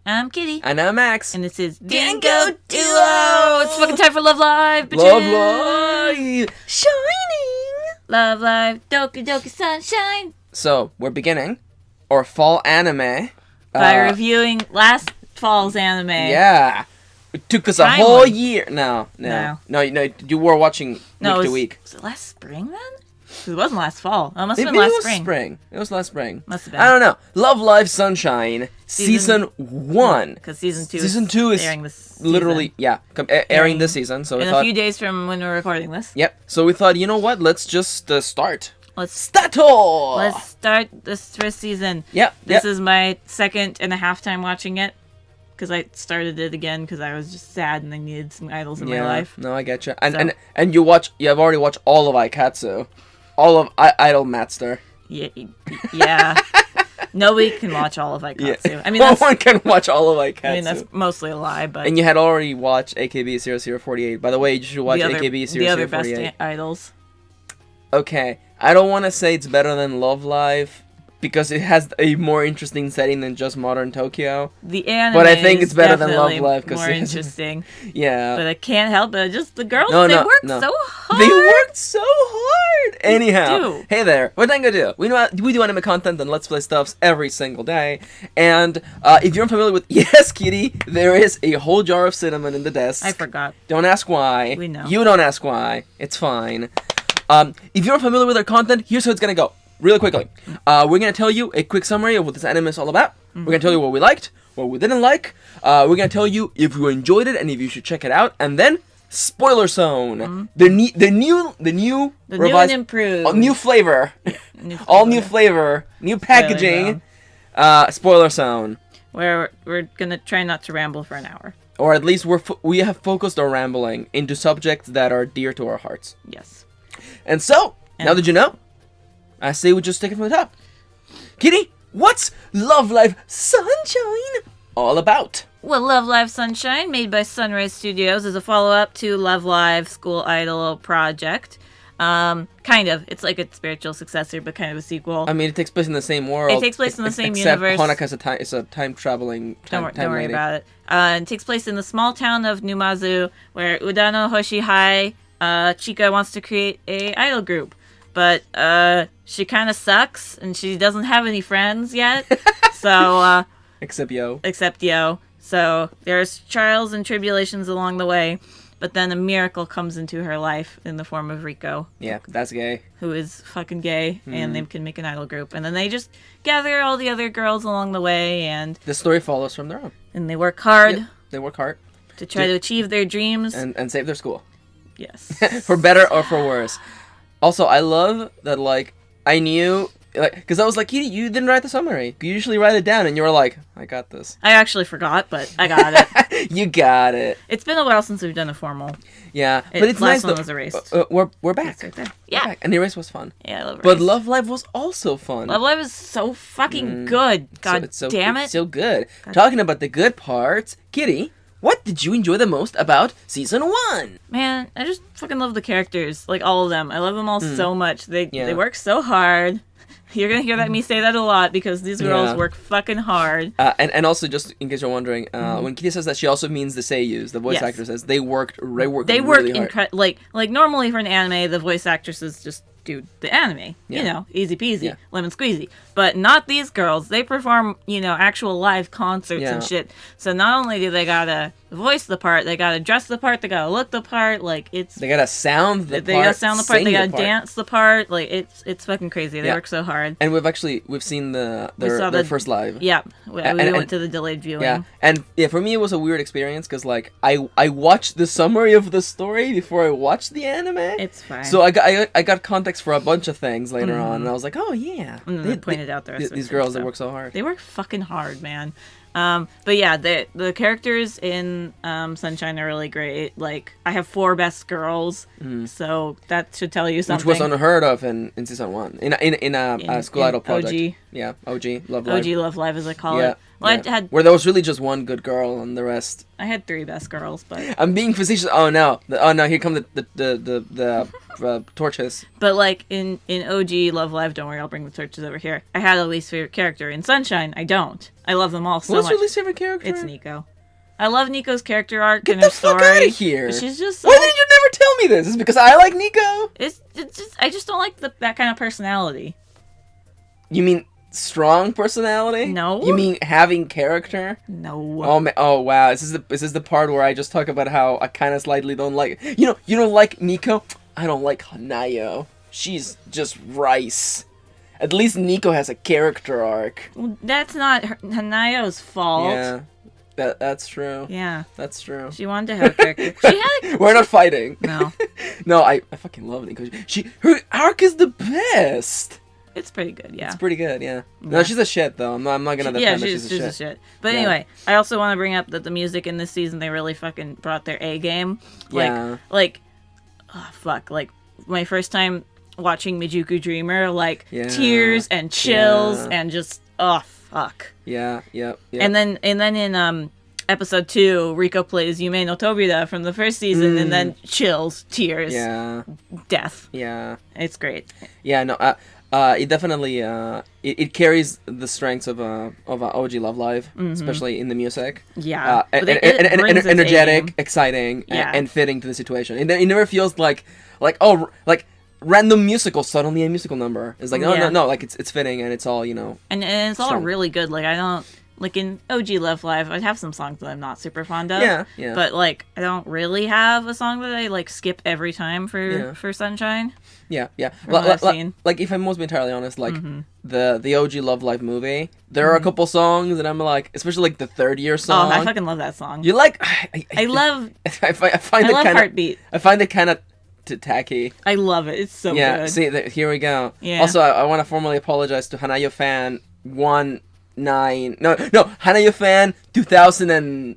I'm Kitty. And I'm Max. And this is Dango Duo. It's fucking time for Love Live, bitches. Love Live. Shining. Love Live. Doki Doki Sunshine. So, we're beginning our fall anime. By reviewing last fall's anime. Yeah. It took us a whole year. No. You were watching week to week. Was it last spring then? It wasn't last fall. It must have been Maybe last spring. It was last spring. Must have been. I don't know. Love Live Sunshine, season 1. Because season 2 is airing this literally, season. airing this season. So in we thought, a few days from when we're recording this. Yep. So we thought, you know what? Let's just start. Let's start this first season. Yep. This is my second and a half time watching it. Because I started it again because I was just sad and I needed some idols in my life. No, I get you. And you have already watched all of Aikatsu. All of Idol Master. Yeah. Nobody can watch all of Aikatsu. Yeah. I mean, no one can watch all of Aikatsu. I mean, that's mostly a lie, but... And you had already watched AKB 0048. By the way, you should watch AKB 0048. The other best idols. Okay. I don't want to say it's better than Love Live, because it has a more interesting setting than just modern Tokyo. The anime but I think it's better than Love Live. More interesting. Yeah. But I can't help it. Just the girls, they worked so hard. They worked so hard! Anyhow, hey there, we're Dango Duo. We do anime content and Let's Play stuffs every single day. And if you're unfamiliar with... Yes, Kitty, there is a whole jar of cinnamon in the desk. I forgot. Don't ask why. We know. You don't ask why. It's fine. If you're unfamiliar with our content, here's how it's gonna go. Really quickly, we're going to tell you a quick summary of what this anime is all about. We're going to tell you what we liked, what we didn't like. We're going to tell you if you enjoyed it and if you should check it out. And then, spoiler zone. The new revised, and improved. New flavor. All new flavor. New packaging. Spoiler zone. Where we're going to try not to ramble for an hour. Or at least we have focused our rambling into subjects that are dear to our hearts. Yes. And so, now that you know, I say we just take it from the top. Kitty, what's Love Live Sunshine all about? Well, Love Live Sunshine, made by Sunrise Studios, is a follow-up to Love Live School Idol Project. Kind of. It's like a spiritual successor, but kind of a sequel. I mean, it takes place in the same world. It takes place in the same universe. Except Honoka is a time-traveling Don't worry about it. It takes place in the small town of Numazu, where Udano Hoshihai, Chika wants to create a idol group. But she kind of sucks, and she doesn't have any friends yet. So except Yo. So there's trials and tribulations along the way, but then a miracle comes into her life in the form of Rico. Yeah, that's gay. Who is fucking gay, and they can make an idol group. And then they just gather all the other girls along the way, and... The story follows from their own. And they work hard. Yep, they work hard. To try to achieve their dreams. And save their school. Yes. For better or for worse. Also, I love that, I knew, because I was like, you didn't write the summary. You usually write it down, and you were like, I got this. I actually forgot, but I got it. You got it. It's been a while since we've done a formal. Yeah, but it's nice. Last one was erased. We're back. It's right there. Yeah. We're back. And the erase was fun. Yeah, I love erase. But Love Live was also fun. Love Live is so fucking good. God damn it. It's so good. Talking about the good parts, Kitty, what did you enjoy the most about Season 1? Man, I just fucking love the characters. Like, all of them. I love them all so much. They work so hard. You're gonna hear me say that a lot, because these girls work fucking hard. And also, just in case you're wondering, when Kitty says that, she also means the seiyus, the voice actresses. They work really hard. Like, normally for an anime, the voice actresses just do the anime. You know, easy peasy, lemon squeezy. But not these girls. They perform, actual live concerts and shit. So not only do they gotta voice the part, they gotta dress the part, they gotta look the part. They gotta sound the part. They gotta sound the part. They gotta dance the part. Like, it's fucking crazy. They work so hard. And we've seen their first live. Yeah, we went to the delayed viewing. Yeah, and for me it was a weird experience, because I watched the summary of the story before I watched the anime. It's fine. So I got context for a bunch of things later on, and I was like, oh yeah. And then they pointed out the rest of these girls that work so hard. They work fucking hard, man. But yeah, the characters in Sunshine are really great. Like, I have 4 best girls, so that should tell you something. Which was unheard of in Season 1. In a school idol project. OG. Yeah, OG Love Live. OG Love Live, as I call it. Well, yeah. Where there was really just one good girl and the rest. I had 3 best girls, but I'm being facetious. Oh no! Here come the torches. But like in OG Love Live, don't worry, I'll bring the torches over here. I had a least favorite character. In Sunshine, I don't. I love them all so What's much. your least favorite character? It's Nico. I love Nico's character arc Get and the her fuck story. out of here! She's just. Why didn't you never tell me this? Is it because I like Nico? It's just. I just don't like that kind of personality. You mean strong personality? No. You mean having character? No. Oh wow! This is the part where I just talk about how I kind of slightly don't like. You don't like Nico. I don't like Hanayo. She's just rice. At least Nico has a character arc. Well, that's not Hanayo's fault. Yeah, that's true. Yeah. That's true. She wanted to have a character. She had. We're not fighting. No. No, I fucking love Nico. Her arc is the best. It's pretty good, yeah. It's pretty good, yeah. No, she's a shit though. I'm not gonna defend that she's a shit. But anyway, I also want to bring up that the music in this season, they really fucking brought their A game. Yeah. Like, oh, fuck. Like, my first time watching Mijuku Dreamer, like, tears and chills and just, oh, fuck. Yeah. And then in episode 2, Riko plays Yume no Tobira from the first season, and then chills, tears, death. Yeah. It's great. Yeah, no, it definitely it carries the strengths of OG Love Live, especially in the music. Yeah, and energetic, exciting, and fitting to the situation. It never feels like random musical, suddenly a musical number. It's like no, like it's fitting and it's all and it's all really good. Like I don't. Like in OG Love Live, I'd have some songs that I'm not super fond of. Yeah. But like, I don't really have a song that I like skip every time for Sunshine. Yeah. Like if I must be entirely honest, like the OG Love Live movie, there are a couple songs that I'm like, especially like the third year song. Oh, I fucking love that song. You like? I love Heartbeat. I find it kind of tacky. I love it. It's so good. Yeah. See, here we go. Yeah. Also, I want to formally apologize to Hanayo fan Hanayo fan 2000 and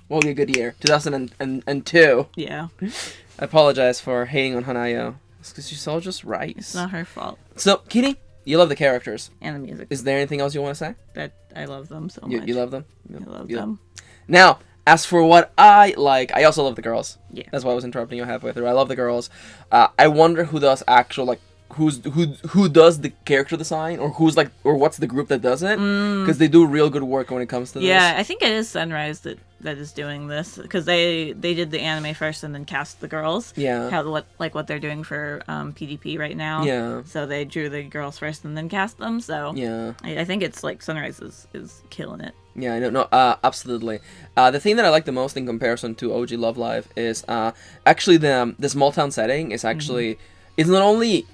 what would be a good year? 2002. Yeah. I apologize for hating on Hanayo. It's because she's all just right. It's not her fault. So, Kitty, you love the characters. And the music. Is there anything else you want to say? That I love them so much. You love them? I love them. Now, as for what I like, I also love the girls. Yeah. That's why I was interrupting you halfway through. I love the girls. I wonder who does actual, like, who does the character design, or what's the group that does it, because they do real good work when it comes to this. Yeah, I think it is Sunrise that is doing this, because they did the anime first and then cast the girls. Yeah. What they're doing for PDP right now. Yeah. So they drew the girls first and then cast them. So yeah, I think it's like Sunrise is killing it. Yeah, I know. No, absolutely. The thing that I like the most in comparison to OG Love Live is actually the small town setting is actually it's not only.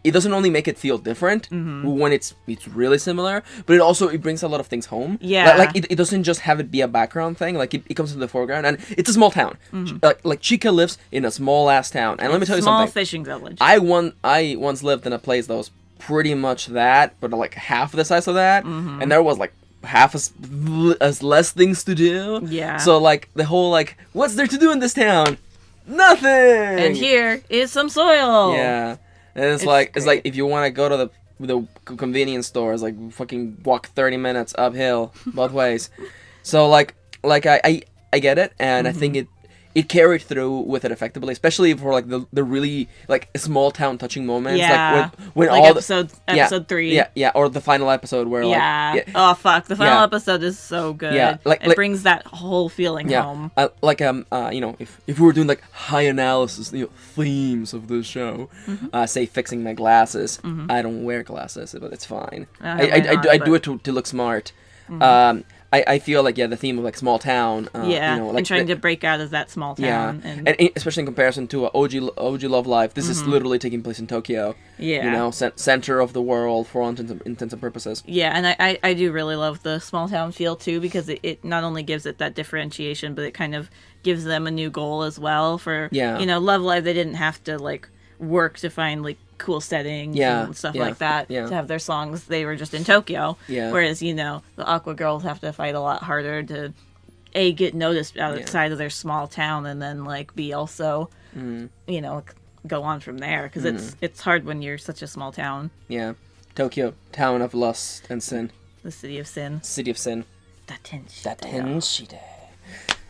It doesn't only make it feel different when it's really similar, but it brings a lot of things home. Yeah. Like it doesn't just have it be a background thing. Like it comes to the foreground, and it's a small town. Like Chica lives in a small ass town, and let me tell you something. Small fishing village. I once lived in a place that was pretty much that, but like half the size of that, and there was like half as less things to do. Yeah. So like the whole like, what's there to do in this town? Nothing. And here is some soil. Yeah. And it's like if you want to go to the convenience store, it's like fucking walk 30 minutes uphill both ways. So like I get it, and I think it carried through with it effectively, especially for like the really like small town touching moments. Yeah. Like when like all episode 3. Yeah, or the final episode where Oh fuck, the final episode is so good. Yeah, it brings that whole feeling home. If we were doing like high analysis, themes of the show, say fixing my glasses. I don't wear glasses, but it's fine. I do it to look smart. I feel like the theme of like small town. And trying to break out of that small town. Yeah, and especially in comparison to OG Love Live, this is literally taking place in Tokyo. Yeah, center of the world for all intents and purposes. Yeah, and I do really love the small town feel too, because it not only gives it that differentiation, but it kind of gives them a new goal as well. For Love Live, they didn't have to like work to find like cool settings and stuff like that to have their songs. They were just in Tokyo. Yeah. Whereas, the Aqua Girls have to fight a lot harder to get noticed outside of their small town, and then like be also go on from there, because it's hard when you're such a small town. Yeah. Tokyo, town of lust and sin. The city of sin. City of sin. Datenshide.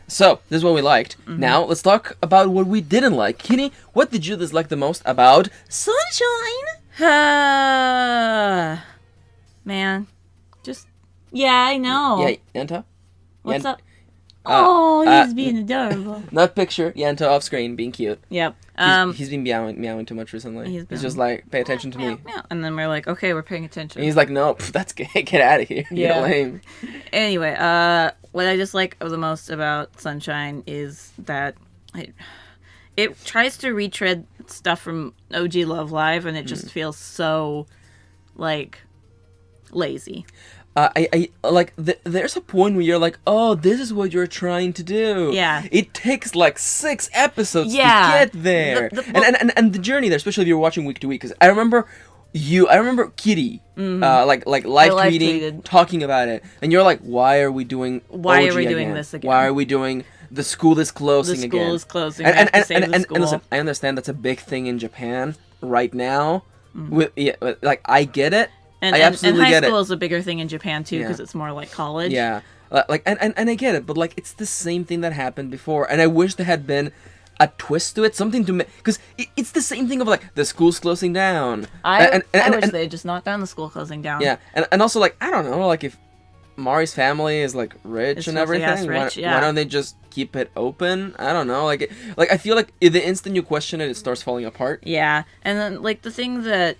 So, this is what we liked. Now, let's talk about what we didn't like. Kitty, what did you dislike the most about Sunshine? Man, just Yeah, I know. Yeah, Yanta? What's up? Oh, he's being adorable. Not picture, Yanta off screen, being cute. Yep. He's been meowing too much recently. He's just like, pay attention to me. Meow. And then we're like, okay, we're paying attention. And he's like, no, that's gay. Get out of here. Yeah. You're lame. Anyway, what I just like the most about Sunshine is that it tries to retread stuff from OG Love Live, and it just feels so, like, lazy. I like there's a point where you're like, oh, this is what you're trying to do. Yeah. It takes like 6 episodes to get there, and the journey there, especially if you're watching week to week. Because I remember Kitty, like live tweeting, talking about it, and you're like, why are we doing? Why are we doing this again? Why are we doing? The school is closing again. The school is closing. And listen, I understand that's a big thing in Japan right now. Like I get it. I absolutely and high get it. school is a bigger thing in Japan too because it's more like college. Yeah, like and I get it, but like it's the same thing that happened before, and I wish there had been a twist to it, something to make, because it's the same thing of like the school's closing down. I wish they just knocked down the school closing down. Yeah, and also like I don't know, like if Mari's family is like rich and everything, why don't they just keep it open? I don't know, like I feel like the instant you question it, it starts falling apart. Yeah, and then like the thing that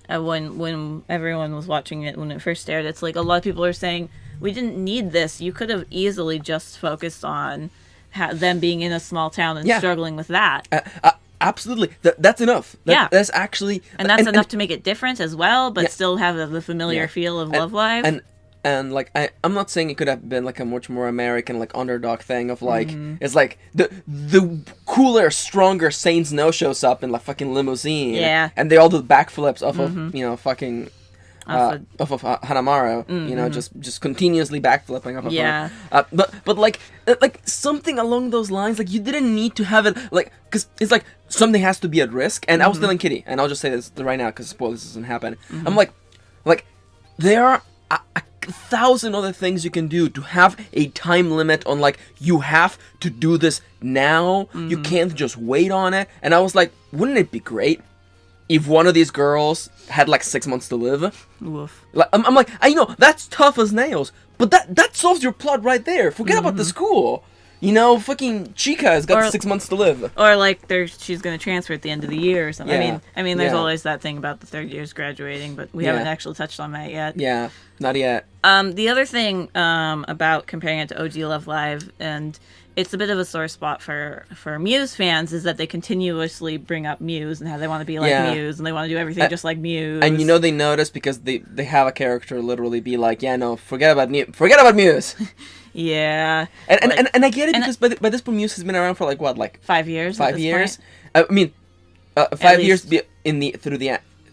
when everyone was watching it when it first aired, it's like a lot of people are saying we didn't need this. You could have easily just focused on them being in a small town and struggling with that. Absolutely, that's enough. That's actually, and that's enough to make it different as well, but still have the familiar feel of Love Live. And like I'm not saying it could have been like a much more American like underdog thing of like it's like the cooler, stronger Saints No shows up in like fucking limousine, and they all do backflips off of fucking off of Hanamaru, just continuously backflipping off of her. But like something along those lines, like you didn't need to have it like because it's like something has to be at risk. And I was telling Kitty, and I'll just say this right now because spoilers doesn't happen. I'm like there are a 1,000 other things you can do to have a time limit on like you have to do this now. You can't just wait on it. And I was like, wouldn't it be great if one of these girls had like 6 months to live? Woof. Like, I'm like, I know that's tough as nails, but that solves your plot right there. Forget about the school. You know, fucking Chica has got 6 months to live. Or like she's going to transfer at the end of the year or something. Yeah. I mean, there's always that thing about the third years graduating, but we haven't actually touched on that yet. Yeah, not yet. The other thing about comparing it to OG Love Live, and it's a bit of a sore spot for Muse fans, is that they continuously bring up Muse and how they want to be like Muse and they want to do everything just like Muse. And you know they notice because they have a character literally be like, yeah, no, forget about Muse. Yeah, and I get it because by this point Muse has been around for like what, like 5 years. 5 years. I mean, 5 years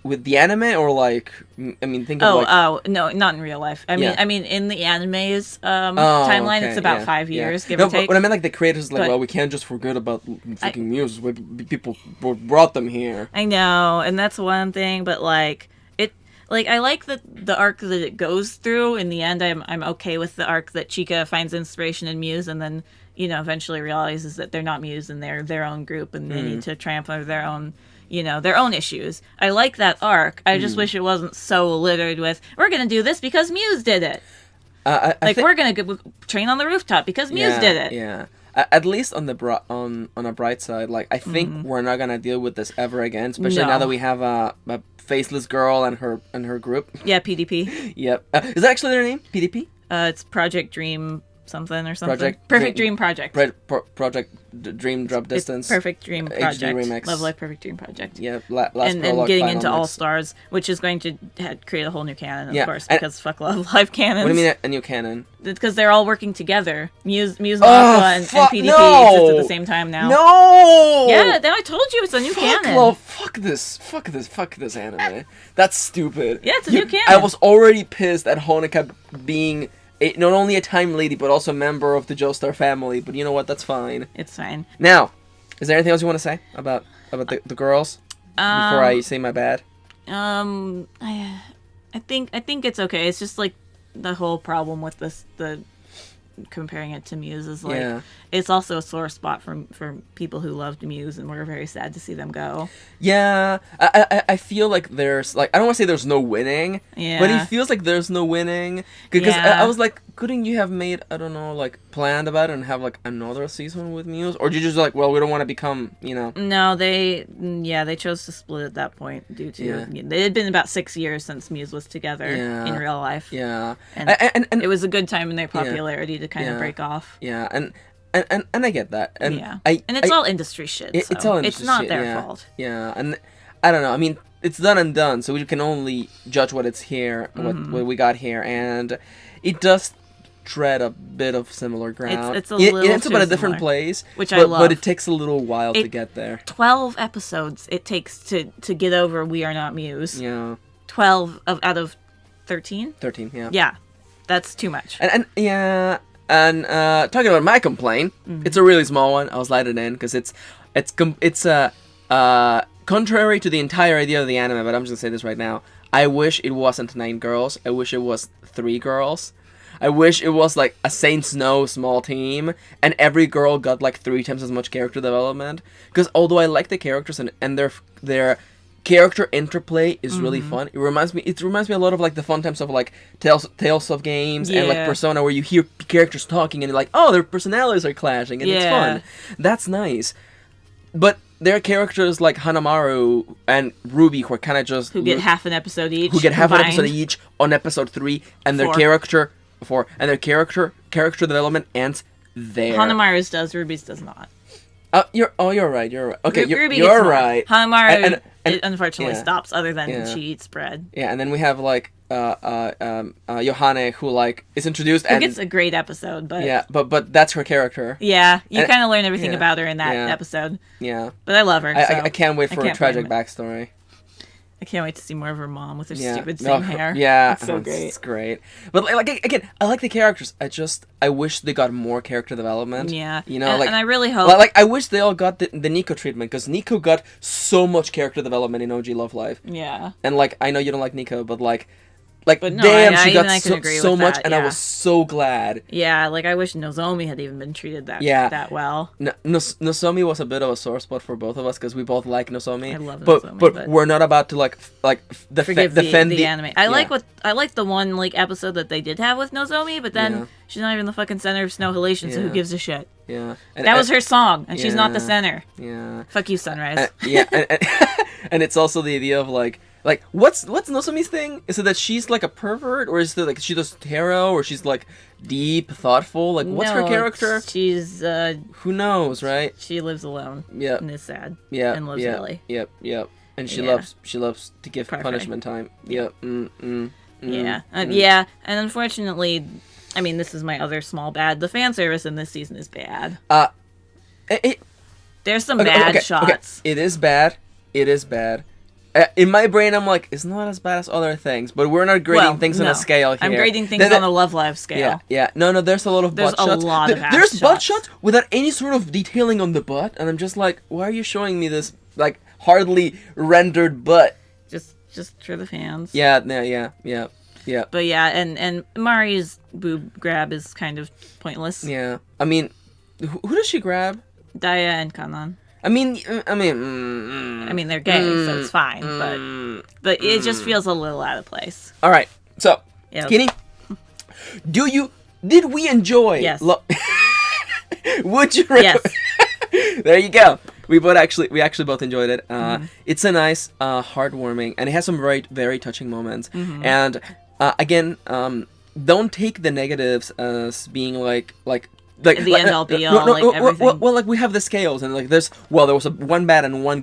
with the anime, or like I mean, think of no, not in real life. I mean in the anime's timeline, it's about 5 years, give or take. But I mean, like the creators, like, well, we can't just forget about fucking Muse. People brought them here. I know, and that's one thing, but like. Like, I like the arc that it goes through. In the end, I'm okay with the arc that Chica finds inspiration in Muse and then, eventually realizes that they're not Muse and they're their own group and they need to triumph over their own, their own issues. I like that arc. I just wish it wasn't so littered with, we're going to do this because Muse did it. We're going to train on the rooftop because Muse did it. Yeah. At least on the on a bright side, like I think we're not gonna deal with this ever again, especially now that we have a faceless girl and her group. Yeah, PDP. Yep. Is that actually their name? PDP? It's Project Dream something or something. Perfect Dream Project. Project Dream Drop Distance. It's Perfect Dream Project. HD Remix. Love Life Perfect Dream Project. Yeah, and getting into All Stars, which is going to create a whole new canon, of course, because fuck Love Live canons. What do you mean a new canon? It's because they're all working together. Muse and Aqua and PDP exist at the same time now. No! Yeah, then I told you it's a new canon. Fuck this anime. That's stupid. Yeah, it's a new canon. I was already pissed at Honoka being not only a time lady, but also a member of the Joestar family. But you know what? That's fine. It's fine. Now, is there anything else you want to say about the girls before I say my bad? I think it's okay. It's just like the whole problem with the comparing it to Muse is like it's also a sore spot for people who loved Muse and were very sad to see them go. Yeah, I feel like there's like I don't want to say there's no winning, but it feels like there's no winning because I was like, couldn't you have made I don't know like planned about it and have like another season with Muse, or did you just like well we don't want to become No, they chose to split at that point due to it had been about 6 years since Muse was together in real life. Yeah, and it was a good time in their popularity to kind of break off. Yeah, and I get that. And it's all industry shit. It's all industry It's not shit, their fault. Yeah, and I don't know. I mean, it's done and done, so we can only judge what it's here, what we got here, and it does tread a bit of similar ground. It's a little it's about a similar, different place, which I love. But it takes a little while to get there. 12 episodes it takes to get over We Are Not Muse. Yeah. 12 out of 13? 13, yeah. Yeah. That's too much. And talking about my complaint, it's a really small one. I'll slide it in because it's contrary to the entire idea of the anime, but I'm just gonna say this right now. I wish it wasn't 9 girls. I wish it was 3 girls. I wish it was like a Saint Snow small team, and every girl got like 3 times as much character development. Because although I like the characters and their character interplay is really fun. It reminds me a lot of like the fun times of like Tales of games and like Persona, where you hear characters talking and you're like, oh, their personalities are clashing and it's fun. That's nice. But there are characters like Hanamaru and Ruby who are kind of just who get half an episode each. Who get half an episode each on episode 3, and their character development ends there. Hanamaru's does, Ruby's does not. You're right. Okay, Ruby you're right. Hanamaru it unfortunately stops, other than she eats bread. Yeah, and then we have like Yohane, who like is introduced who and gets a great episode, but but that's her character. Yeah, you kind of learn everything about her in that episode. Yeah, but I love her. I can't wait for a tragic backstory. I can't wait to see more of her mom with her stupid same hair. Yeah, it's so great. It's great. But like again, I like the characters. I wish they got more character development. Yeah, and I really hope. Like I wish they all got the Nico treatment, because Nico got so much character development in OG Love Live. Yeah. And like I know you don't like Nico, but like no, damn, she got so much, and I was so glad. Yeah, like I wish Nozomi had even been treated that well. Nozomi was a bit of a sore spot for both of us, because we both like Nozomi. I love Nozomi, but we're not about to defend the anime. I like the one like episode that they did have with Nozomi, but then she's not even the fucking center of Snow Halation, so who gives a shit? Yeah, that was her song, and she's not the center. Yeah, fuck you, Sunrise. And it's also the idea of like what's Nozomi's thing? Is it that she's like a pervert, or is it like she does tarot, or she's like deep, thoughtful? Like what's her character? She's who knows, right? She lives alone. Yeah, and is sad. Yeah, and loves Lily. Yep. And she loves to give punishment time. Yep. Yeah, and unfortunately, I mean, this is my other small bad. The fan service in this season is bad. There's some bad shots. Okay. It is bad. In my brain, I'm like, it's not as bad as other things, but we're not grading things on a scale here. I'm grading things on a Love Live scale. Yeah. No, there's a lot of butt shots. There's a lot of There's butt shots without any sort of detailing on the butt, and I'm just like, why are you showing me this, like, hardly rendered butt? Just for the fans. Yeah. But yeah, and Mari's boob grab is kind of pointless. Yeah. I mean, who does she grab? Daya and Kanan. I mean, they're gay, so it's fine, but it just feels a little out of place. All right, so Kitty, did we enjoy? Yes. Would you? Yes. There you go. We actually both enjoyed it. It's a nice, heartwarming, and it has some very, very touching moments. And again, don't take the negatives as being like the end all be all, everything. Well, like we have the scales, and like there was one bad and one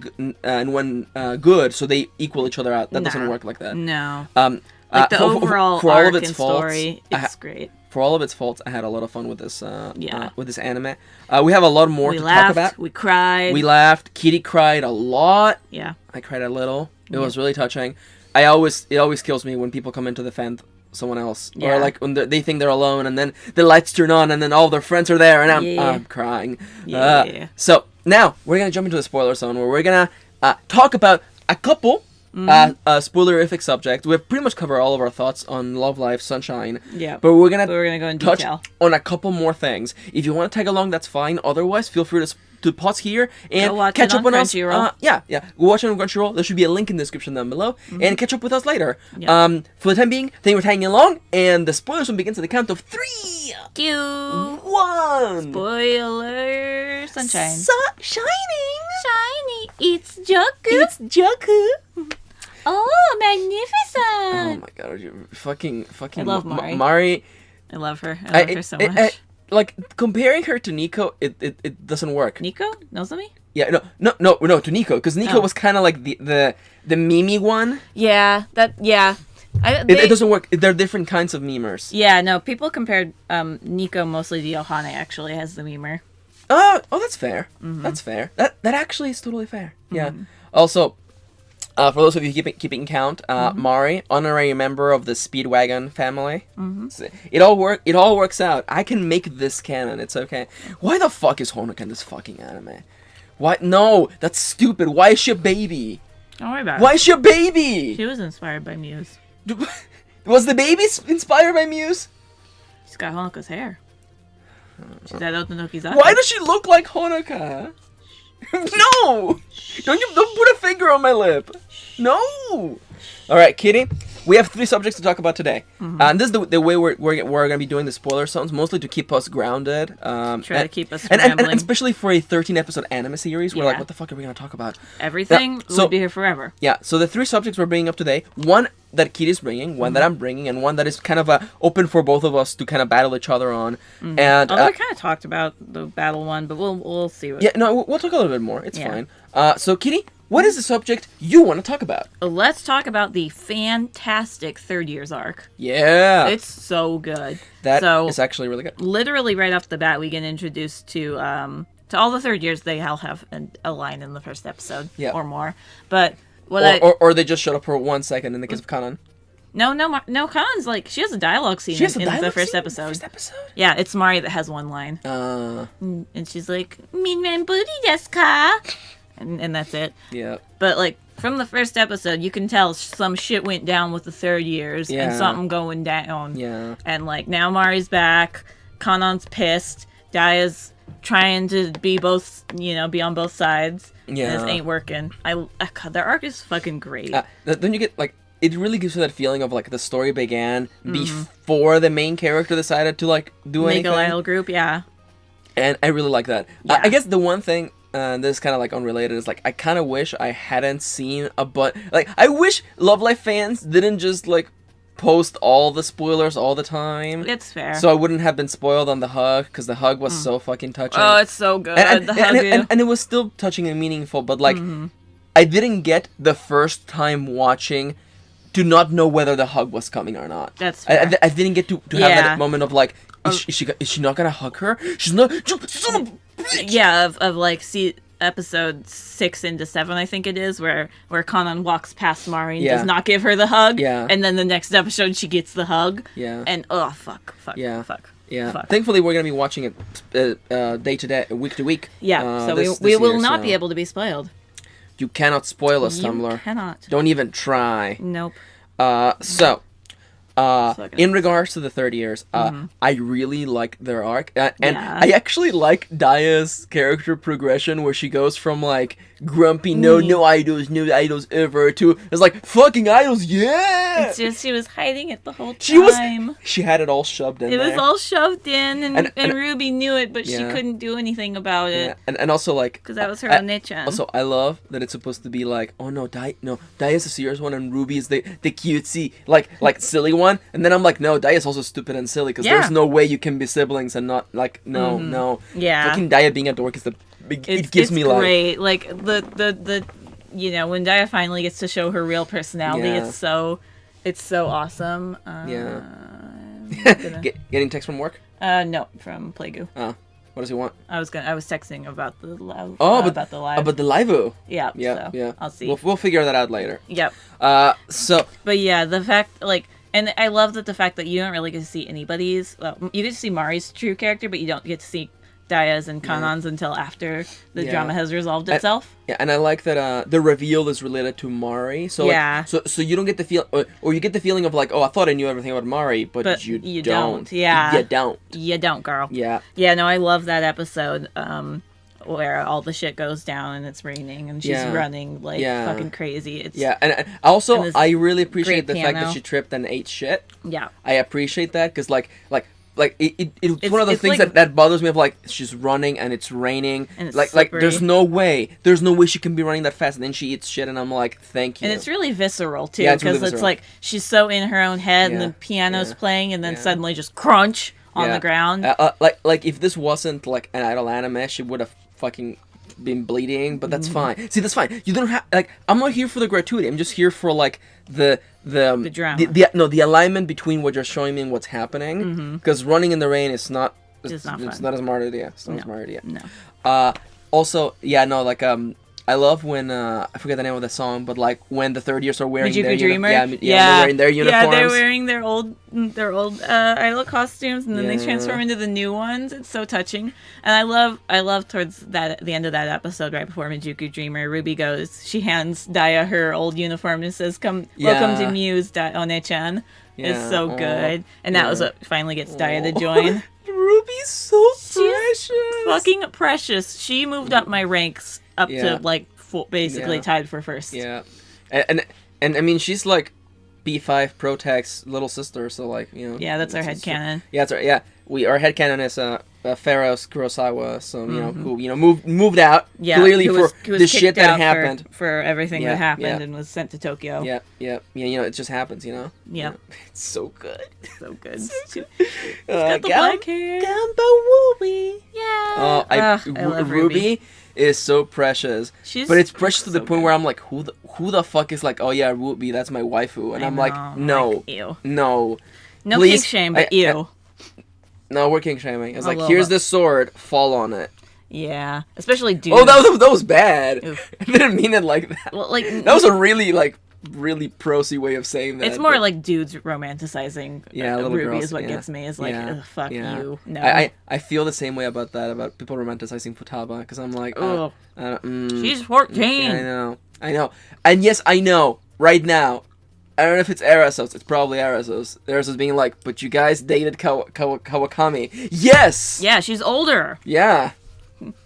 good, so they equal each other out. That doesn't work like that. No. The overall arc and story, it's great. For all of its faults, I had a lot of fun with this. With this anime, we have a lot more to talk about. We cried. We laughed. Kitty cried a lot. Yeah. I cried a little. It was really touching. It always kills me when people come into the fan someone else, or like when they think they're alone, and then the lights turn on, and then all their friends are there, and I'm crying. So now we're gonna jump into the spoiler zone, where we're gonna talk about a couple spoilerific subject. We've pretty much covered all of our thoughts on Love Live Sunshine. Yeah. But we're gonna go in touch detail on a couple more things. If you want to tag along, that's fine. Otherwise, feel free to pause here and catch up on us. Yeah. Go watch it on Crunchyroll. There should be a link in the description down below, and catch up with us later. Yeah. For the time being, thank you for tagging along, and the spoilers will begin at the count of 3, 2, 1. Spoiler Sunshine. Shiny. It's Joku. Oh, magnificent. Oh my god, you fucking. I love Mari. Mari. I love her. I love her so much. Like comparing her to Nico, it doesn't work. Nico? Nozomi? Yeah, no, to Nico, because Nico was kind of like the meme one. Yeah, It doesn't work. They're different kinds of memers. Yeah, no, people compared Nico mostly to Yohane actually as the memer. Oh, that's fair. Mm-hmm. That's fair. That actually is totally fair. Mm-hmm. Yeah. Also, for those of you keeping count, Mari, honorary member of the Speedwagon family. Mm-hmm. It all works out. I can make this canon. It's okay. Why the fuck is Honoka in this fucking anime? Why? No, that's stupid. Why is she a baby? Don't worry about it. Why is she a baby? She was inspired by Muse. Was the baby inspired by Muse? She's got Honoka's hair. She's at Otonoki's eye. Why does she look like Honoka? No! Don't put a finger on my lip. No! Alright, Kitty. We have 3 subjects to talk about today. Mm-hmm. And this is the way we're going to be doing the spoiler zones, mostly to keep us grounded. To keep us rambling. And especially for a 13-episode anime series, we're like, what the fuck are we going to talk about? Everything will be here forever. Yeah, so the 3 subjects we're bringing up today, one that Kitty's bringing, one that I'm bringing, and one that is kind of open for both of us to kind of battle each other on. Mm-hmm. And although I kind of talked about the battle one, but we'll see. Yeah, no, we'll talk a little bit more. It's fine. So, Kitty, what is the subject you want to talk about? Let's talk about the fantastic Third Years arc. Yeah. It's so good. That is actually really good. Literally right off the bat, we get introduced to all the Third Years. They all have a line in the first episode or more. But or they just showed up for 1 second in the case of Kanan. No, Kanan's like, she has a dialogue scene in the first episode. Yeah, it's Mari that has one line. And she's like, Minmen booty desu ka? And that's it. Yeah. But like from the first episode, you can tell some shit went down with the Third Years and something going down. Yeah. And like now Mari's back, Kanan's pissed, Daya's trying to be on both sides. Yeah. And it ain't working. God, their arc is fucking great. Then you get like, it really gives you that feeling of like the story began before the main character decided to like do anything. Make a idol group, yeah. And I really like that. Yeah. I guess the one thing. This is kind of like unrelated. It's like I kind of wish I hadn't seen I wish Love Live fans didn't just like post all the spoilers all the time. It's fair. So I wouldn't have been spoiled on the hug because the hug was so fucking touching. Oh, it's so good. And it was still touching and meaningful, but like I didn't get the first time watching to not know whether the hug was coming or not. That's fair. I didn't get to have that moment of like, is she not gonna hug her? She's not. Son of a bitch! Yeah, of like episode 6 into 7, I think it is, where Kanan walks past Mari and does not give her the hug. Yeah. And then the next episode she gets the hug. Yeah. And fuck. Yeah. Thankfully, we're gonna be watching it day to day, week to week. Yeah. So we will not be able to be spoiled. You cannot spoil us, Tumblr. You cannot. Don't even try. Nope. In regards to the Third Years, I really like their arc, and I actually like Daya's character progression, where she goes from like grumpy, no idols ever, to it's like fucking idols, yeah. It's just she was hiding it the whole time. She had it all shoved in. It was all shoved in, and Ruby knew it, but she couldn't do anything about it. Yeah. And also like because that was her Onichan. Also, I love that it's supposed to be like, oh no, Daya's the serious one, and Ruby is the cutesy like silly one. And then I'm like, no, Daya's also stupid and silly because there's no way you can be siblings and not like no. Yeah. Fucking Daya being a dork is it gives me great. Like the when Daya finally gets to show her real personality, it's so awesome. Getting text from work? No, from Playgoo. Oh. What does he want? I was texting about the live. About the live. About the live. Yeah. Yeah. I'll see. We'll figure that out later. Yep. But yeah, the fact and I love that the fact that you don't really get to see anybody's. Well, you get to see Mari's true character, but you don't get to see Daiya's and Kanan's until after the drama has resolved itself. And I like that the reveal is related to Mari. So so you don't get the feel, or you get the feeling of like, oh, I thought I knew everything about Mari, but you don't. Yeah, you don't, girl. Yeah. No, I love that episode. Where all the shit goes down and it's raining and she's running like fucking crazy. It's and also I really appreciate the fact that she tripped and ate shit. Yeah, I appreciate that because it's one of the things that bothers me of like she's running and it's raining and it's like there's no way she can be running that fast, and then she eats shit and I'm like, thank you. And it's really visceral too, because it's like she's so in her own head and the piano's playing and then suddenly just crunch on the ground. Like if this wasn't like an idol anime, she would have fucking been bleeding, but that's fine. See, that's fine. You don't have like, I'm not here for the gratuity. I'm just here for like the drama. The alignment between what you're showing me and what's happening. Because running in the rain is not. It's not a smart idea. It's not a smart idea. No. Also, I love when I forget the name of the song, but like when the third years are wearing Dreamer? they're wearing their uniforms. Yeah, they're wearing their old idol costumes, and then they transform into the new ones. It's so touching, and I love towards the end of that episode, right before Mijuku Dreamer, Ruby goes, she hands Daiya her old uniform and says, welcome to Muse, One-chan. It's so good, and that was what finally gets Daiya to join. Ruby's so precious. Fucking precious. She moved up my ranks up to like basically tied for first. Yeah, and I mean she's like B5 Protec's little sister, so like, you know. Yeah, that's our headcanon. Yeah, that's right. Yeah, our headcanon is Pharaoh's Kurosawa, so you know who moved out clearly who was the shit that happened for everything that happened and was sent to Tokyo. Yeah. You know, it just happens, you know. Yeah, it's so good. So good. She's got the black hair. Gumbo Ruby. Yeah. I love Ruby. Is so precious, but it's precious to the point where I'm like, who the fuck is like, oh yeah, Ruby, that's my waifu, and I'm like, no, ew. no kink shame, but ew. No, we're kink shaming. It's like, here's the sword, fall on it. Yeah, especially dudes. Oh, that was bad. I didn't mean it like that. Well, like that was a really prosy way of saying that. It's more like dudes romanticizing Ruby girls, is what gets me. Is like, fuck you. No. I feel the same way about that, about people romanticizing Futaba, because I'm like, she's 14. Yeah, I know. And yes, I know, right now, I don't know if it's Arasos, it's probably Arasos. Arasos being like, but you guys dated Kawakami. Yes! Yeah, she's older. Yeah.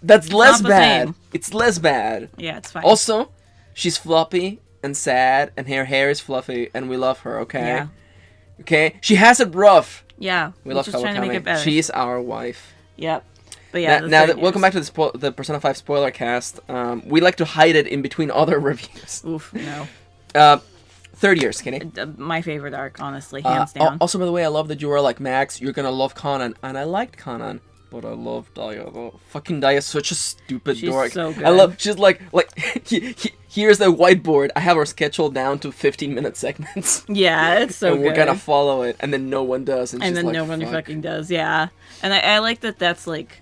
That's less bad. It's less bad. Yeah, it's fine. Also, she's floppy and sad, and her hair is fluffy, and we love her, okay? Yeah. Okay? She has it rough. Yeah. We love Kawakami. Trying to make it better. She's our wife. Yep. But yeah, welcome back to the Persona 5 spoiler cast. We like to hide it in between other reviews. Oof, no. Third years, Kenny. My favorite arc, honestly, hands down. Also, by the way, I love that you were like, Max, you're gonna love Kanan, and I liked Kanan. But I love Daiya though. Fucking Daiya's such a stupid dork. She's so good. She's like here's the whiteboard. I have her scheduled down to 15-minute segments. Yeah, it's so and good. we're gonna follow it, and then no one does. And then like, no one fucking does, yeah. And I like that that's like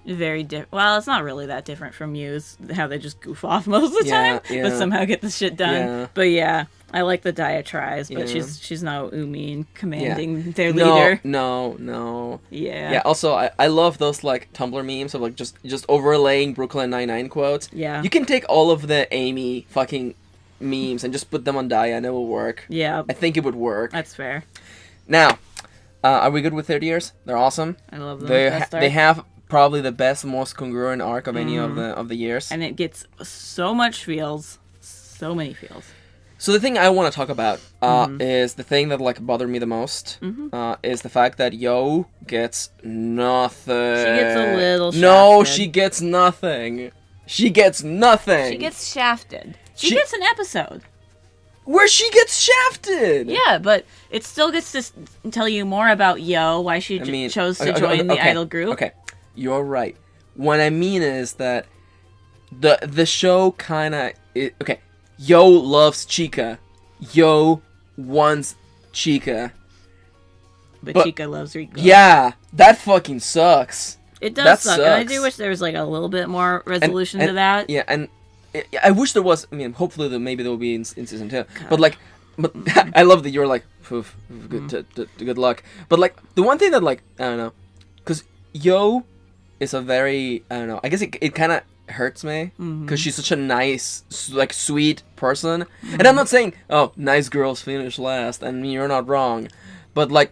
very different. Well, it's not really that different from Muse, how they just goof off most of the time, but somehow get the shit done. Yeah. But yeah, I like the Daiya tries, but she's not Umin commanding their leader. No. Yeah. Yeah, also, I love those, like, Tumblr memes of, like, just overlaying Brooklyn Nine-Nine quotes. Yeah. You can take all of the Amy fucking memes and just put them on Daiya and it will work. Yeah. I think it would work. That's fair. Now, are we good with 30 years? They're awesome. I love them. They have probably the best, most congruent arc of any of the years. And it gets so much feels. So many feels. So the thing I want to talk about is the thing that like bothered me the most is the fact that Yo gets nothing. She gets a little shafted. No, she gets nothing. She gets nothing. She gets shafted. She gets an episode. Where she gets shafted. Yeah, but it still gets to tell you more about Yo, why she chose to join the idol group. Okay, you're right. What I mean is that the show kind of... Okay, Yo loves Chica. Yo wants Chica. But Chica loves Rico. Yeah, that fucking sucks. It does suck. And I do wish there was like a little bit more resolution to that. Yeah, and I wish there was. I mean, hopefully maybe there will be in season 2. God. But I love that you're like, good luck. But like the one thing that like I don't know, because Yo is a very, I don't know, I guess it kind of hurts me because she's such a nice, like, sweet person. And I'm not saying, oh, nice girls finish last, and you're not wrong, but like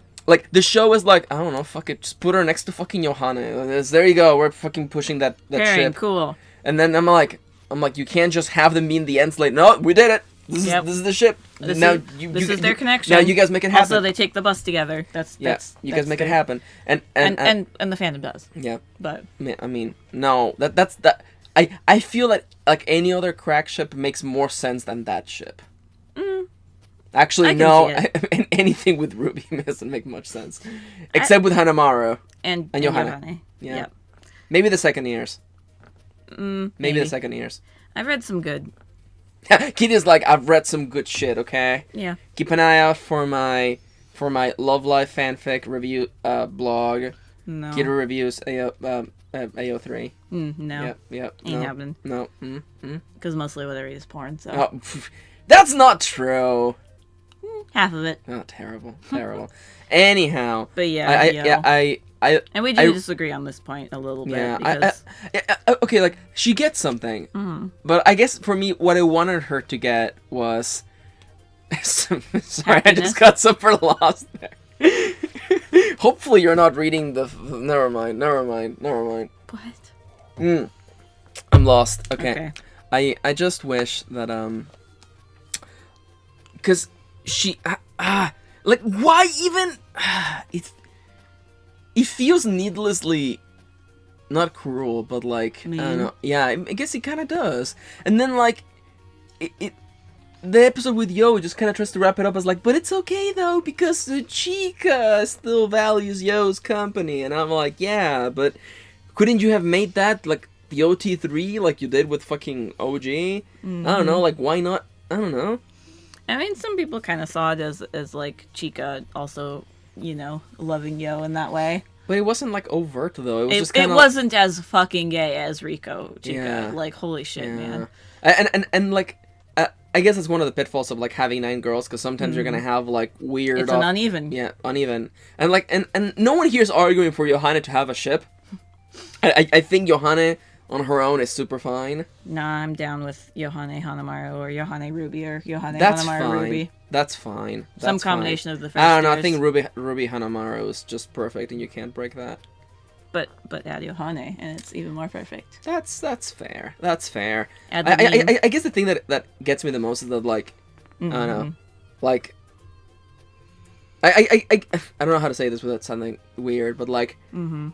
the show is like, I don't know, fuck it, just put her next to fucking Johanna. There you go, we're fucking pushing that ship. Cool. And then I'm like, you can't just have them mean the end slate. No, we did it. This is the ship. This is their connection. Now you guys make it happen. Also, they take the bus together. You guys make it happen. And the fandom does. Yeah. But I mean, no, that's I feel that like any other crack ship makes more sense than that ship. Actually, no. Anything with Ruby doesn't make much sense, except with Hanamaru and Johanna. Yeah. Yep. Maybe the second years. Maybe the second years. I've read some good. Kitty's like, I've read some good shit, okay? Yeah. Keep an eye out for my Love Life fanfic review blog. No. Kitty reviews AO3. No. Yep. Ain't happening. No. Because mostly what I read is porn, so. Oh, that's not true. Half of it. Oh, terrible. Anyhow. But yeah, and we do I disagree on this point a little bit. Yeah, okay, like, she gets something. But I guess for me, what I wanted her to get was... Sorry, happiness. I just got super lost there. Hopefully you're not reading the... Never mind. What? I'm lost. Okay. I just wish that, because she... like, why even... It feels needlessly not cruel, but like, I don't know. Yeah, I guess it kind of does. And then like, the episode with Yo just kind of tries to wrap it up as like, but it's okay though because Chica still values Yo's company. And I'm like, yeah, but couldn't you have made that like the OT3 like you did with fucking OG? I don't know, like why not? I don't know. I mean, some people kind of saw it as like Chica also, you know, loving Yo in that way. But it wasn't like overt though. It was just kind of... It wasn't as fucking gay as Rico Chica. Yeah. Like, holy shit, man. And like, I guess it's one of the pitfalls of like having 9 girls because sometimes you're gonna have like weird. It's an uneven. Yeah, uneven. And like, and no one here is arguing for Johanna to have a ship. I think Johanna on her own is super fine. Nah, I'm down with Yohane Hanamaru or Yohane Ruby or Yohane Hanamaru Ruby. That's fine. Some combination of the first. I don't know. I think Ruby Hanamaru is just perfect, and you can't break that. But add Yohane, and it's even more perfect. That's fair. That's fair. I guess the thing that gets me the most is that like I don't know, like I don't know how to say this without sounding weird, but like damn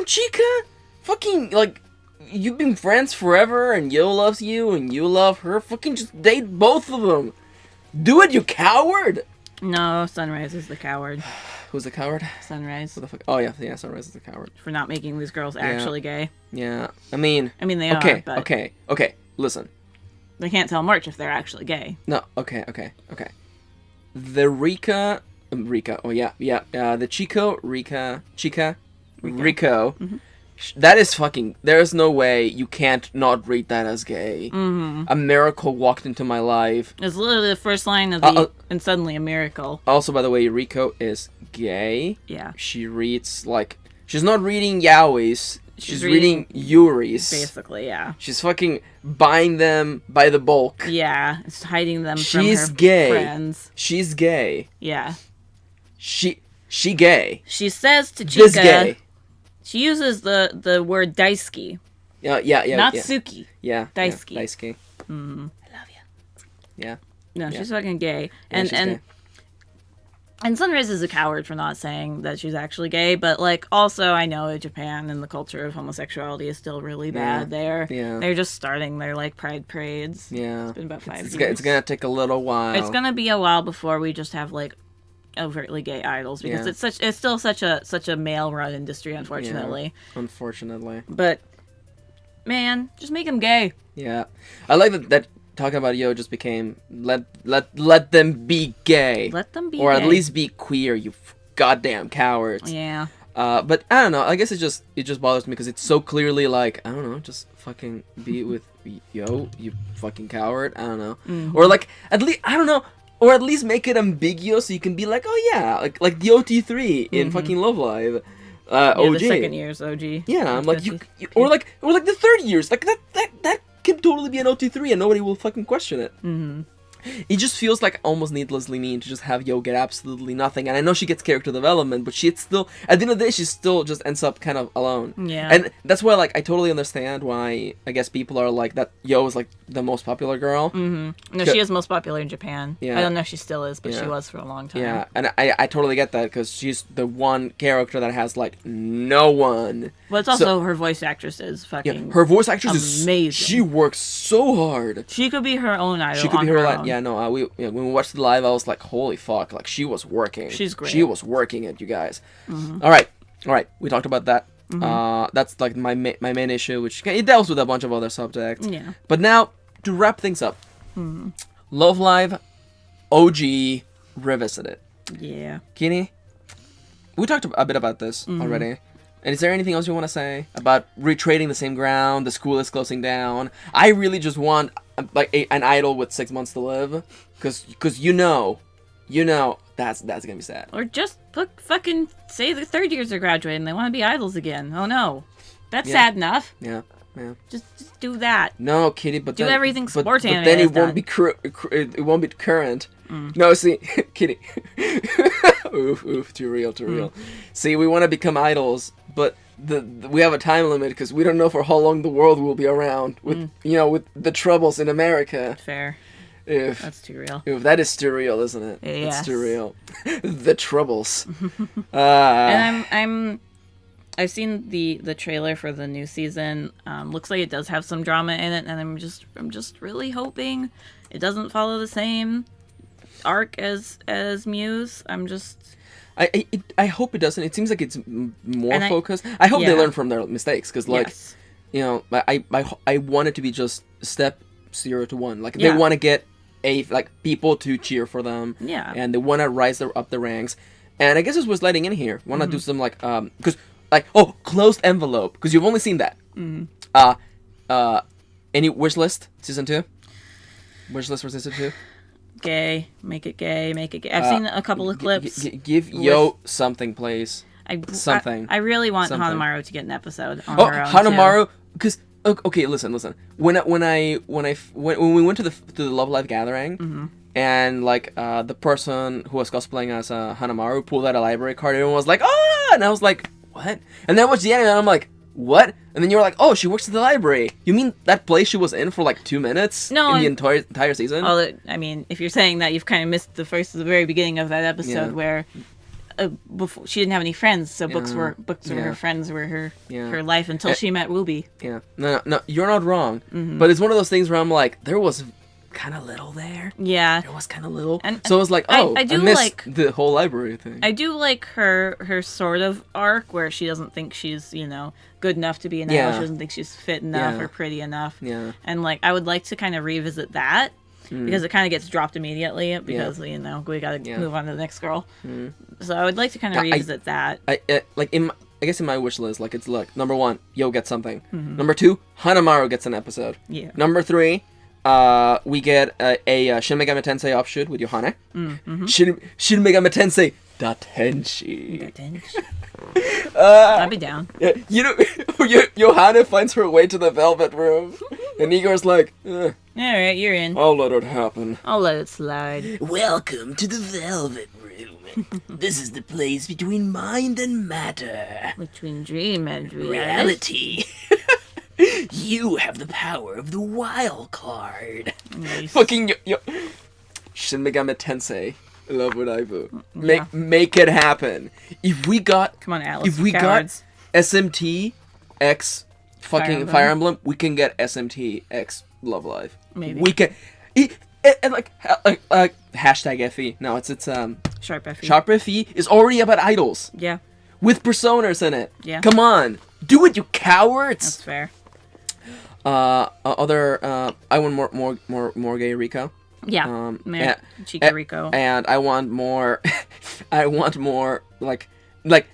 Chica, fucking like. You've been friends forever, and Yo loves you, and you love her. Fucking just date both of them. Do it, you coward! No, Sunrise is the coward. Who's the coward? Sunrise. What the fuck? Oh, yeah, Sunrise is the coward. For not making these girls actually gay. Yeah, I mean, they are, but... Okay, listen. They can't tell March if they're actually gay. No, okay. The Rico... the Chica, Rico... That is fucking... There's no way you can't not read that as gay. A miracle walked into my life. It's literally the first line of the... and suddenly a miracle. Also, by the way, Rico is gay. Yeah. She reads, like... She's not reading yaois. She's reading yuris. Basically, yeah. She's fucking buying them by the bulk. Yeah. It's hiding them from her gay. Friends. She's gay. Yeah. She gay. She says to Chica... This gay. She uses the word daisuki. Yeah. Not Suki. Yeah. Daisuki. Yeah, daisuki. I love you. Yeah. No, she's fucking gay. Gay. And Sunrise is a coward for not saying that she's actually gay, but like also I know in Japan and the culture of homosexuality is still really bad there. Yeah. They're just starting their like pride parades. Yeah. It's been about 5 years. It's gonna take a little while. It's gonna be a while before we just have like overtly gay idols because it's still such a male run industry, unfortunately. Yeah, unfortunately. But man, just make them gay. Yeah. I like that talking about Yo just became let them be gay. Let them be or gay. At least be queer, you goddamn cowards. Yeah. But I don't know. I guess it just bothers me because it's so clearly like, I don't know, just fucking be with Yo, you fucking coward. I don't know. Or like at least I don't know. Or at least make it ambiguous so you can be like, oh yeah, like the OT3 in fucking Love Live. OG. The second year's OG. Yeah, I'm like or like the third years, like that can totally be an OT3 and nobody will fucking question it. Mm-hmm. It just feels like almost needlessly mean to just have Yo get absolutely nothing. And I know she gets character development, but it's still, at the end of the day, she still just ends up kind of alone. Yeah. And that's why, like, I totally understand why, I guess, people are like, that Yo is, like, the most popular girl. Mm-hmm. No, she is most popular in Japan. Yeah. I don't know if she still is, but she was for a long time. Yeah, and I totally get that, because she's the one character that has, like, no one. But it's also her voice actress is fucking her voice actress amazing. is, she works so hard. She could be her own idol. She could be her her own. Yeah, no, when we watched the live, I was like, holy fuck, like, she was working. She's great. She was working it, you guys. Mm-hmm. All right, we talked about that. Mm-hmm. That's, like, my main issue, which it deals with a bunch of other subjects. Yeah. But now, to wrap things up, Love Live OG Revisited. Yeah. Kitty, we talked a bit about this already. And is there anything else you want to say about retreading the same ground? The school is closing down. I really just want like an idol with 6 months to live, because you know, that's gonna be sad. Or just fucking say the third years are graduating and they want to be idols again. Oh no, that's sad enough. Yeah. Just do that. No, Kitty, but do then, everything sports but anime. then it done. won't be it won't be current. No, see, Kitty. oof, too real. See, we want to become idols, but we have a time limit because we don't know for how long the world will be around with with the troubles in America. Fair. That's too real. If that is too real, isn't it? Yes. It's too real. The troubles. And I've seen the trailer for the new season. Looks like it does have some drama in it, and I'm just really hoping it doesn't follow the same arc as Muse. I hope it doesn't. It seems like it's more focused. I hope they learn from their mistakes, because I want it to be just step 0 to 1. Like they want to get people to cheer for them. Yeah. And they want to rise up the ranks. And I guess this was letting in here. Want to do some because closed envelope, because you've only seen that. Any wish list season 2? Wish list for season 2? Gay, make it gay. I've seen a couple of clips. Give Yo something, please. Something. I really want something. Hanamaru to get an episode on her own. Hanamaru, because okay, listen. When we went to the Love Live gathering, and the person who was cosplaying as Hanamaru pulled out a library card, everyone was like, "Ah!" And I was like, "What?" And then I watched the anime, and I'm like, "What?" And then you were like, "Oh, she works at the library." You mean that place she was in for like 2 minutes in the entire season? I mean, if you're saying that, you've kind of missed the very beginning of that episode where before she didn't have any friends, so books were her friends, were her life until she met Ruby. Yeah, no, you're not wrong. But it's one of those things where I'm like, there was kind of little there. Yeah, there was kind of little. And so I was like, I missed like the whole library thing. I do like her sort of arc where she doesn't think she's good enough to be an idol. She doesn't think she's fit enough or pretty enough. Yeah, and I would like to kind of revisit that. Because it kind of gets dropped immediately because we gotta move on to the next girl. So I would like to kind of revisit that. I guess in my wish list, it's number 1, Yo gets something. Number 2, Hanamaru gets an episode. Yeah. Number 3, we get a Shin Megami Tensei offshoot with Yohane. Shin Megami Tensei Datenshi. I'd be down. Yeah, Yohane finds her way to the Velvet Room, and Igor's like, all right, you're in. I'll let it happen. I'll let it slide. Welcome to the Velvet Room. This is the place between mind and matter. Between dream and reality. You have the power of the wild card. Nice. Fucking Shin Megami Tensei. Love what I do. Make it happen. If we got got SMT X fucking Fire Emblem, we can get SMT X Love Live. Maybe we can. Hashtag FE. No, it's Sharp FE. Sharp FE is already about idols. Yeah. With personas in it. Yeah. Come on, do it, you cowards. That's fair. I want more gay Rico. Yeah. Chica Rico. And I want more. I want more like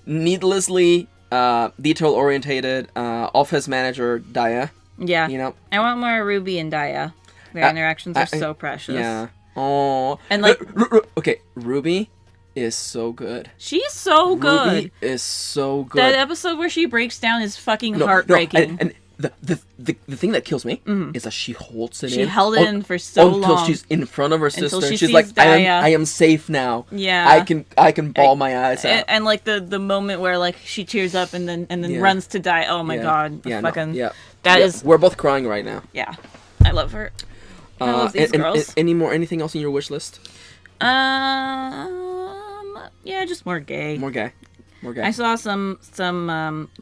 needlessly detail orientated office manager Daya. Yeah. I want more Ruby and Daya. Their interactions are so precious. Yeah. Oh. And okay, Ruby is so good. She's so good. Ruby is so good. That episode where she breaks down is fucking heartbreaking. And the thing that kills me is that she holds it in. She held it in for so long. Until she's in front of her sister. Until she She's sees like, Daya. I am safe now. Yeah. I can bawl my eyes out. And like the moment where like she tears up and then runs to die. Oh my god. We're both crying right now. Yeah. I love her. I love these girls. Anything else in your wish list? Yeah, just more gay. More gay. I saw some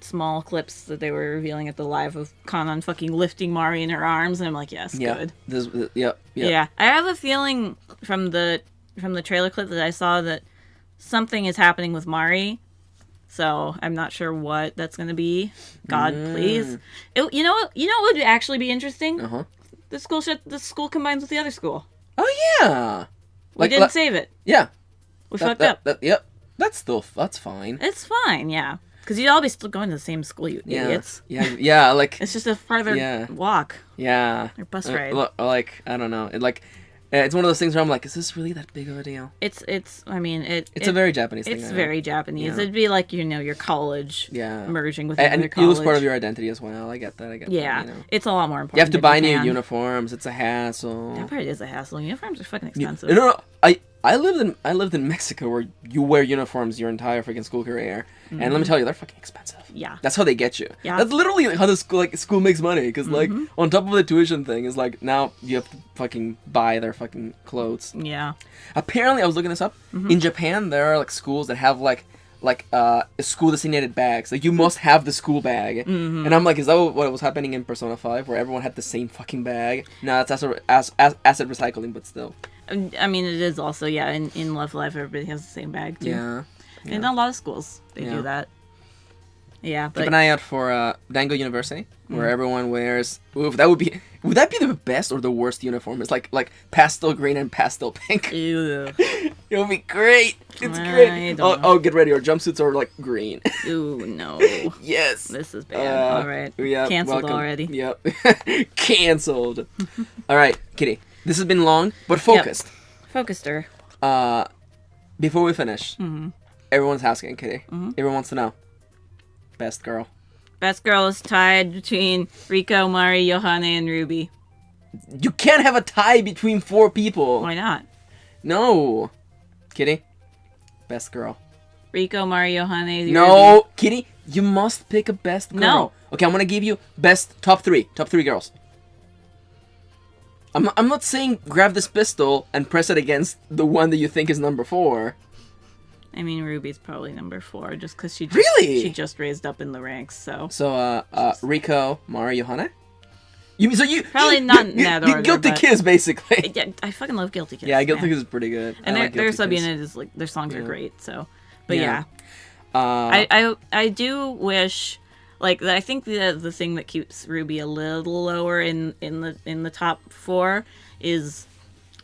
small clips that they were revealing at the live of Kanan fucking lifting Mari in her arms, and I'm like, yes, good. Yeah. I have a feeling from the trailer clip that I saw that something is happening with Mari, so I'm not sure what that's gonna be. God, please. You know what would actually be interesting? The school combines with the other school. Oh yeah. We didn't save it. Yeah. We fucked up. Yep. That's fine. It's fine, yeah. Because you'd all be still going to the same school, you idiots. Yeah, like... It's just a farther walk. Yeah. Or bus ride. Like, I don't know. It's one of those things where I'm like, is this really that big of a deal? It's a very Japanese thing. It's very Japanese. Yeah. It'd be like, your college merging with another college. And you lose part of your identity as well. I get that. Yeah. It's a lot more important. You have to buy new uniforms. It's a hassle. That part is a hassle. Uniforms are fucking expensive. No. I lived in Mexico where you wear uniforms your entire freaking school career, and let me tell you, they're fucking expensive. Yeah, that's how they get you. Yeah, that's literally how the school makes money. Because on top of the tuition thing is like now you have to fucking buy their fucking clothes. Yeah. Apparently, I was looking this up. In Japan, there are like schools that have like school designated bags. Like you must have the school bag. And I'm like, is that what was happening in Persona 5, where everyone had the same fucking bag? No, it's asset recycling, but still. I mean, it is also, in Love Live, everybody has the same bag, too. Yeah. And a lot of schools, they do that. Yeah, but... Keep an eye out for Dango University, where everyone wears... Would that be the best or the worst uniform? It's like pastel green and pastel pink. Ew. It would be great. It's great. Oh, get ready. Our jumpsuits are like green. Ooh, no. Yes. This is bad. All right. Yeah, canceled already. Yep. Canceled. All right, Kitty. This has been long, but focused. Yep. Focused her. Before we finish, everyone's asking, Kitty. Everyone wants to know. Best girl. Best girl is tied between Riko, Mari, Yohane, and Ruby. You can't have a tie between 4 people. Why not? No. Kitty. Best girl. Riko, Mari, Yohane, No, Ruby. Kitty. You must pick a best girl. No. Okay, I'm gonna give you top three girls. I'm not saying grab this pistol and press it against the one that you think is number 4. I mean, Ruby's probably number 4, just because she just raised up in the ranks. So Riko, Mari, Yohane. Probably not in that order. Guilty Kiss, basically. Yeah, I fucking love Guilty Kiss. Yeah, Guilty Kiss is pretty good. And their sub-unit is like their songs are great. So, but I do wish. Like, I think the thing that keeps Ruby a little lower in the top 4 is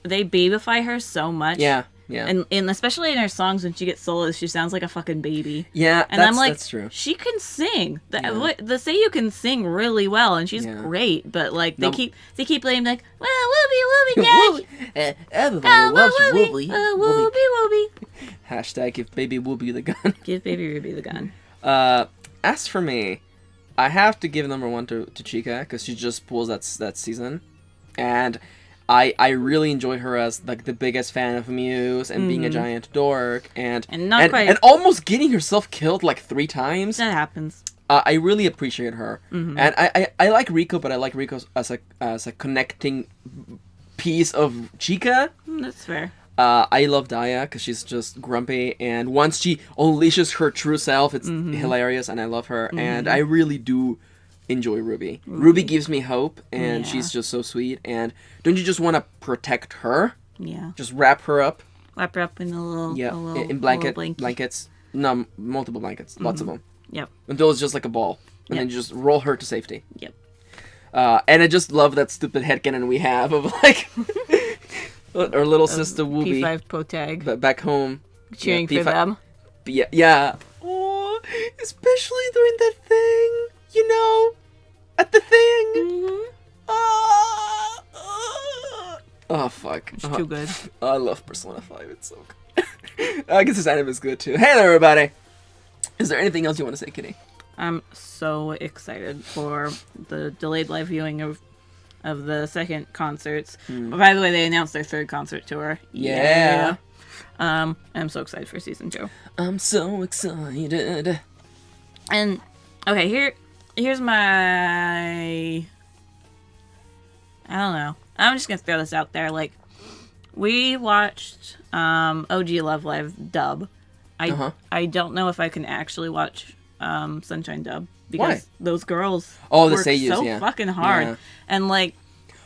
they babyify her so much. Yeah. And especially in her songs when she gets solos, she sounds like a fucking baby. Yeah, and I'm like, that's true. She can sing. The Seiyu can sing really well, and she's great. But like they keep playing like, well, Wooby Dash. Everybody loves Wooby. Wooby. Hashtag give baby Wooby the gun. Give baby Ruby the gun. As for me, I have to give number 1 to Chika because she just pulls that season, and I really enjoy her as like the biggest fan of Muse and being a giant dork and almost getting herself killed like 3 times. That happens. I really appreciate her, and I like Riko, but I like Riko as a connecting piece of Chika. That's fair. I love Daya because she's just grumpy, and once she unleashes her true self, it's hilarious, and I love her. And I really do enjoy Ruby. Ruby gives me hope, and she's just so sweet. And don't you just want to protect her? Yeah. Just wrap her up. Wrap her up in a little in blankets. No, multiple blankets, lots of them. Yep. Until it's just like a ball, and then just roll her to safety. Yep. And I just love that stupid headcanon we have of like. Our little sister Wooby. P5 Pro Tag. Back home. Cheering for them. Yeah. Oh, especially during that thing. You know. At the thing. Oh, fuck. It's too good. I love Persona 5. It's so good. I guess this anime is good too. Hey there, everybody. Is there anything else you want to say, Kitty? I'm so excited for the delayed live viewing of the second concerts. But by the way, they announced their third concert tour. Yeah. I'm so excited for season 2. I'm so excited. And okay, here's my, I don't know. I'm just gonna throw this out there. Like, we watched OG Love Live dub. I don't know if I can actually watch Sunshine dub because those girls the work seiyus, so fucking hard. Yeah. And like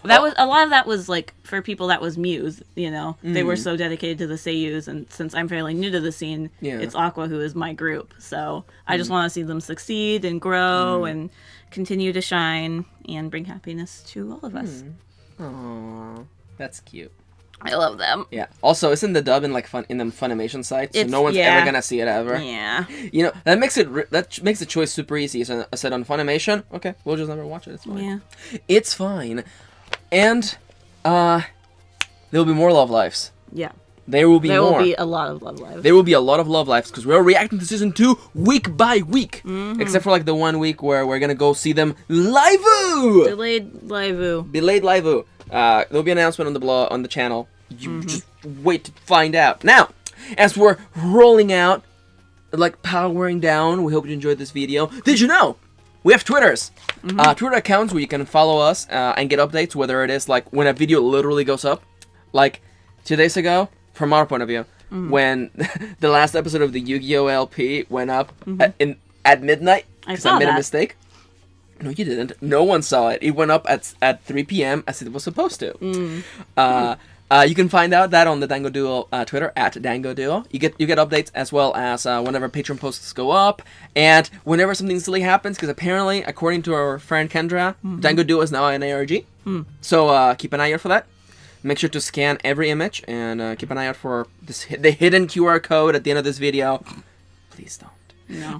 that was a lot of that was like for people that was Muse, you know. They were so dedicated to the seiyus, and since I'm fairly new to the scene, it's Aqua who is my group. So I just want to see them succeed and grow and continue to shine and bring happiness to all of us. Aww, that's cute. I love them. Yeah. Also, isn't the dub in like in the Funimation site, so no one's ever gonna see it ever. Yeah. You know that makes the choice super easy. So I said on Funimation, okay, we'll just never watch it. It's fine. Yeah. It's fine. And there'll be more Love Lives. Yeah. There will be more. There will be a lot of Love Lives. There will be a lot of Love Lives because we're reacting to season 2 week by week, except for like the 1 week where we're gonna go see them live. Delayed live. There'll be an announcement on the blog on the channel. You just wait to find out. Now, as we're rolling out, like powering down, we hope you enjoyed this video. Did you know we have Twitters? Twitter accounts where you can follow us and get updates, whether it is like when a video literally goes up, like 2 days ago, from our point of view, when the last episode of the Yu-Gi-Oh! LP went up at midnight because I made a mistake. No, you didn't. No one saw it. It went up at 3 p.m. as it was supposed to. You can find out that on the Dango Duo Twitter at Dango Duo. You get updates as well as whenever Patron posts go up and whenever something silly happens. Because apparently, according to our friend Kendra, Dango Duo is now an ARG. So keep an eye out for that. Make sure to scan every image and keep an eye out for the hidden QR code at the end of this video. Please don't. No.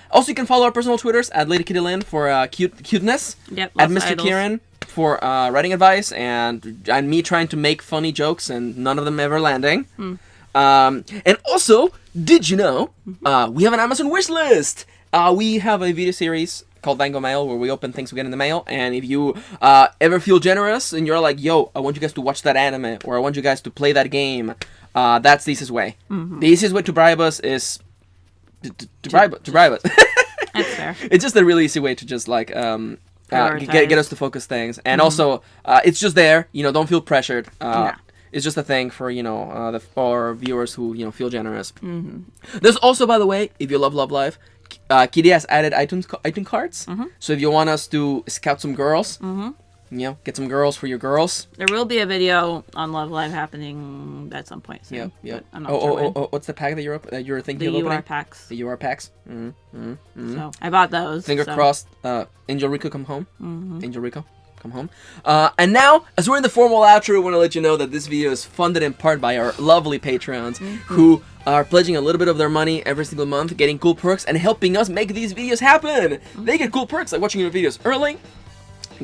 Also, you can follow our personal Twitters at LadyKittyLynn for cuteness. Yep. At MistreKirin for writing advice and me trying to make funny jokes and none of them ever landing. And also, did you know we have an Amazon wish list? We have a video series called Dango Mail where we open things we get in the mail. And if you ever feel generous and you're like, yo, I want you guys to watch that anime or I want you guys to play that game, that's the easiest way. The easiest way to bribe us is to bribe us. That's fair. It's just a really easy way to just like get us to focus things, and also it's just there. You know, don't feel pressured. It's just a thing for for viewers who feel generous. There's also, by the way, if you love Love Live, Kitty has added iTunes cards. So if you want us to scout some girls. Get some girls for your girls. There will be a video on Love Live happening at some point soon. Yep. I'm not sure when. What's the pack that you're thinking of opening? The UR packs. The UR packs. So I bought those. Finger crossed. Angel Rico, come home. Angel Rico, come home. And now, as we're in the formal outro, we want to let you know that this video is funded in part by our lovely patrons who are pledging a little bit of their money every single month, getting cool perks, and helping us make these videos happen. They get cool perks like watching your videos early,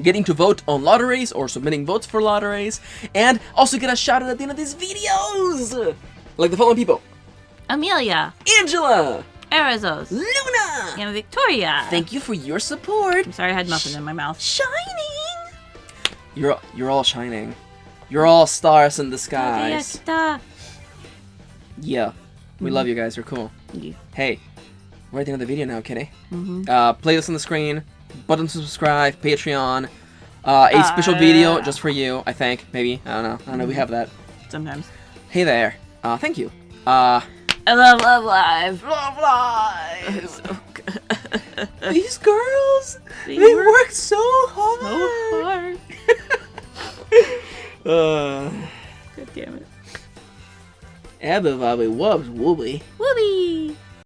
getting to vote on lotteries or submitting votes for lotteries, and also get a shout out at the end of these videos! Like the following people: Amelia, Angela, Arizos, Luna, and Victoria. Thank you for your support. I'm sorry I had muffin in my mouth. Shining! You're all shining. You're all stars in the skies. Yeah. We love you guys, you're cool. Yeah. Hey, we're at the end of the video now, Kitty. Playlist on the screen. Button to subscribe, Patreon, a special video just for you, I think, maybe, I don't know, we have that. Sometimes. Hey there, thank you. I love Love Live. Love Live! So good. These girls, they work so hard. God damn it. Abba Bobby Wubs Wooby.